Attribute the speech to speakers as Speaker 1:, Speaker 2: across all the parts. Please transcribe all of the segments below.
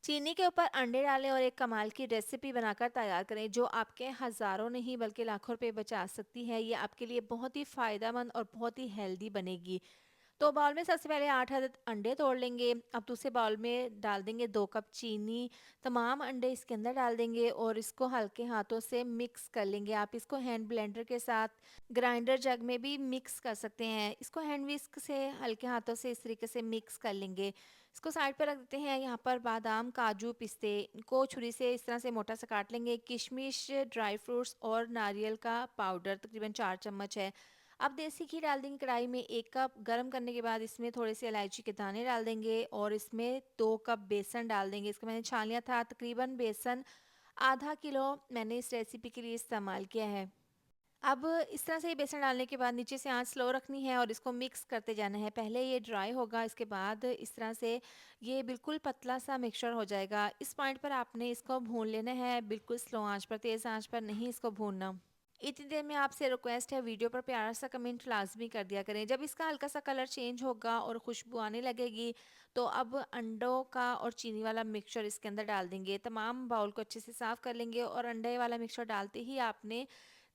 Speaker 1: चीनी के ऊपर अंडे डालें और एक कमाल की रेसिपी बनाकर तैयार करें जो आपके हज़ारों नहीं बल्कि लाखों रुपए बचा सकती है। ये आपके लिए बहुत ही फ़ायदेमंद और बहुत ही हेल्दी बनेगी। तो बाउल में सबसे पहले 8 अदद अंडे तोड़ लेंगे। अब दूसरे बाउल में डाल देंगे 2 कप चीनी। तमाम अंडे इसके अंदर डाल देंगे और इसको हल्के हाथों से मिक्स कर लेंगे। आप इसको हैंड ब्लेंडर के साथ ग्राइंडर जग में भी मिक्स कर सकते हैं। इसको हैंड विस्क से हल्के हाथों से इस तरीके से मिक्स कर लेंगे। इसको साइड पर रख देते हैं। यहाँ पर बादाम, काजू, पिस्ते को छुरी से इस तरह से मोटा सा काट लेंगे। किशमिश, ड्राई फ्रूट्स और नारियल का पाउडर तकरीबन 4 चम्मच है। अब देसी घी डाल देंगे कढ़ाई में। 1 कप गर्म करने के बाद इसमें थोड़े से इलायची के दाने डाल देंगे और इसमें 2 कप बेसन डाल देंगे। इसको मैंने छान लिया था। तकरीबन बेसन आधा किलो मैंने इस रेसिपी के लिए इस्तेमाल किया है। अब इस तरह से ये बेसन डालने के बाद नीचे से आंच स्लो रखनी है और इसको मिक्स करते जाना है। पहले ये ड्राई होगा, इसके बाद इस तरह से ये बिल्कुल पतला सा मिक्सचर हो जाएगा। इस पॉइंट पर आपने इसको भून लेना है, बिल्कुल स्लो आंच पर, तेज़ आंच पर नहीं इसको भूनना। इतनी देर में आपसे रिक्वेस्ट है, वीडियो पर प्यारा सा कमेंट लाजमी कर दिया करें। जब इसका हल्का सा कलर चेंज होगा और खुशबू आने लगेगी तो अब अंडों का और चीनी वाला मिक्सचर इसके अंदर डाल देंगे। तमाम बाउल को अच्छे से साफ़ कर लेंगे और अंडे वाला मिक्सचर डालते ही आपने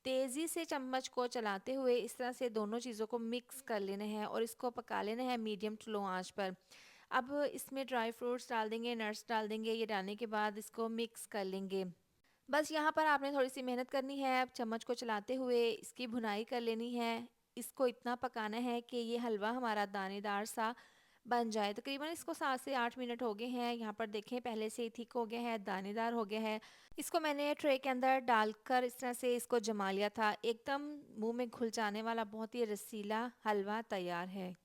Speaker 1: तेज़ी से चम्मच को चलाते हुए इस तरह से दोनों चीज़ों को मिक्स कर लेना है और इसको पका लेना है मीडियम टू लो आंच पर। अब इसमें ड्राई फ्रूट्स डाल देंगे, नट्स डाल देंगे। ये डालने के बाद इसको मिक्स कर लेंगे। बस यहाँ पर आपने थोड़ी सी मेहनत करनी है, चम्मच को चलाते हुए इसकी भुनाई कर लेनी है। इसको इतना पकाना है कि ये हलवा हमारा दानेदार सा बन जाए। तकरीबन इसको 7 से 8 मिनट हो गए हैं। यहाँ पर देखें पहले से ही थिक हो गया है, दानेदार हो गया है। इसको मैंने ट्रे के अंदर डालकर इस तरह से इसको जमा लिया था। एकदम मुंह में घुल जाने वाला बहुत ही रसीला हलवा तैयार है।